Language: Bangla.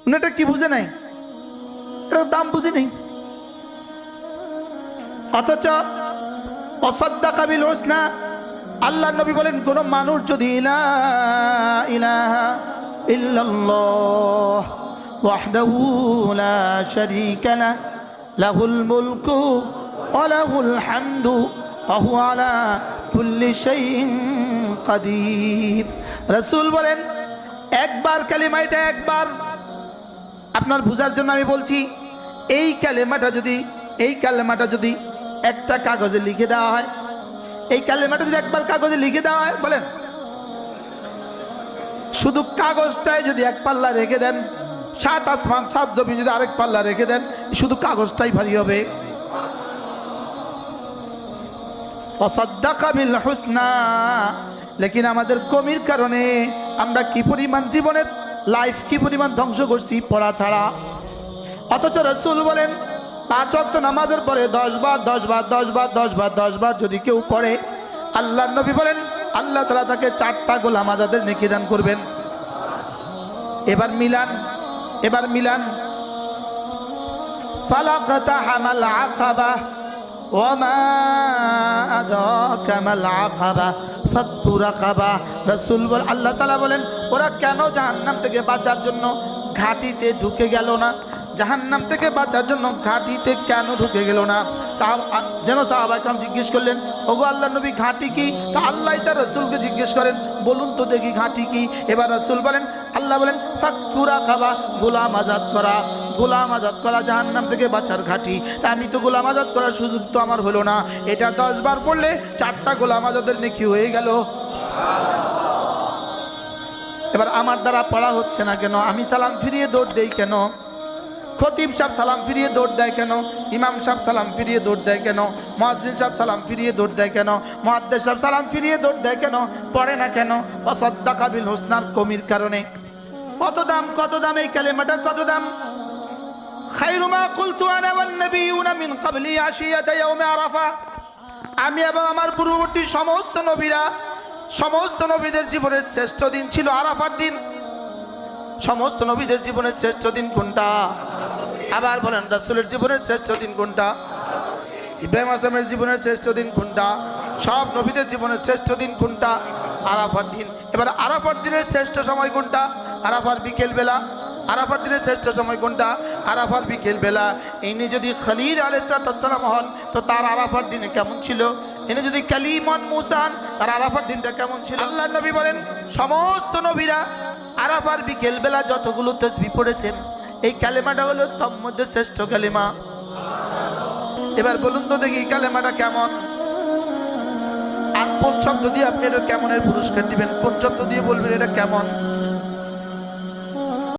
উনি এটা কি বুঝে নাই, এটার দাম বুঝি নেই। অথচ অসাদ্দাকা বিল হুসনা, আল্লাহ নবী বলেন কোন মানুষ যদি লা ইলাহা ইল্লাল্লাহ ওয়াহদাহু লা শারীকা লাহু লাহুল মুলকু ওয়া লাহুল হামদু ওয়া হুয়া আলা কুল্লি শাইইন কাদির। রাসূল বলেন একবার কালিমা, এটা একবার, আপনার বুঝার জন্য আমি বলছি, এই কালেমাটা যদি একটা কাগজে লিখে দেওয়া হয়, এই কালেমাটা যদি একবার কাগজে লিখে দেওয়া হয়, বলেন শুধু কাগজটাই যদি এক পাল্লা রেখে দেন, 7 আসমান 7 জমিন যদি আরেক পাল্লা রেখে দেন, শুধু কাগজটাই ভারী হবে। ওয়াসাদ্দাকা বিল হুসনা, লেকিন আমাদের কমির কারণে আমরা কি পরিমাণ জীবনের লাইফ কি পরিমাণ ধ্বংস করছি পড়া ছাড়া। অথচ রাসূল বলেন 5 ওয়াক্ত নামাজের পরে 10 বার 10 বার 10 বার 10 বার 10 বার যদি কেউ পড়ে, আল্লাহর নবী বলেন আল্লাহ তাআলা তাকে 4টা গোলাম আজাদের নেকি দান করবেন। এবার মিলান ফালাকাতাহামাল আকাবা ওয়া মা আদরাকা মাল আকাবা ফাক্কু রাকাবা। রাসূল বল, আল্লাহ তাআলা বলেন ওরা কেন জাহান্নাম থেকে বাঁচার জন্য ঘাটিতে ঢুকে গেল না, জাহান্নাম থেকে বাঁচার জন্য ঘাটিতে কেন ঢুকে গেল না? সাহাবা کرام জিজ্ঞেস করলেন, ওগো আল্লাহর নবী ঘাটি কি? তো আল্লাহ তার রাসূলকে জিজ্ঞেস করেন, বলুন তো দেখি ঘাটি কি? এবার রাসূল বলেন, আল্লাহ বলেন ফাক্কু রাকাবা, গোলাম আজাদ করা জাহান্নাম থেকে বাঁচার ঘাটি। আমি তো গোলাম আজাদ করার সুযোগ তো আমার হলো না, এটা 10 বার পড়লে 4টা গোলাম আজাদের নেকি হয়ে গেল। এবার আমার দ্বারা পড়া হচ্ছে না কেন? আমি সালাম ফিরিয়ে দৌড় দেই কেন? খতিব সাহেব সালাম ফিরিয়ে দৌড় দেয় কেন? ইমাম সাহেব সালাম ফিরিয়ে দৌড় দেয় কেন? মুয়াজ্জিন সাহেব সালাম ফিরিয়ে দৌড় দেয় কেন? মুহাদ্দিস সাহেব সালাম ফিরিয়ে দৌড় দেয় কেন? পড়ে না কেন? ওয়াসাদ্দাকা বিল হুসনার কমির কারণে। কত দাম এই কালেমাটার, কত দাম! খায়রু মা কুলতু আনা ওয়ান নাবিয়ুনা মিন ক্বাবলি আশিয়াতা ইয়াউমি আরাফা। আমি এবং আমার পূর্ববর্তী সমস্ত নবীদের জীবনের শ্রেষ্ঠ দিন ছিল আরাফার দিন। সমস্ত নবীদের জীবনের শ্রেষ্ঠ দিন কোনটা? আবার বলেন, রাসূলের জীবনের শ্রেষ্ঠ দিন কোনটা? ইব্রাহিম আসলামের জীবনের শ্রেষ্ঠ দিন কোনটা? সব নবীদের জীবনের শ্রেষ্ঠ দিন কোনটা? আরাফার দিন। এবার আরাফার দিনের শ্রেষ্ঠ সময় কোনটা? আরাফার বিকেল বেলা। আরাফার দিনের শ্রেষ্ঠ সময় কোনটা? আরাফার বিকেল বেলা। ইনি যদি খলিল আলাইহিস সালাম হন তো তার আরাফার দিনে কেমন ছিল? ইনি যদি কালিমন মুসা হন তার আরাফার দিনটা কেমন ছিল? আল্লাহর নবী বলেন সমস্ত নবীরা আরাফার বিকেল বেলা যতগুলো তাসবিহ পড়েছেন, এই কালেমাটা হলো তার মধ্যে শ্রেষ্ঠ কালেমা। এবার বলুন তো দেখি কালেমাটা কেমন? আর কোন শব্দ দিয়ে আপনি এটা কেমনের পুরস্কার দিবেন? কোন শব্দ দিয়ে বলবেন এটা কেমন?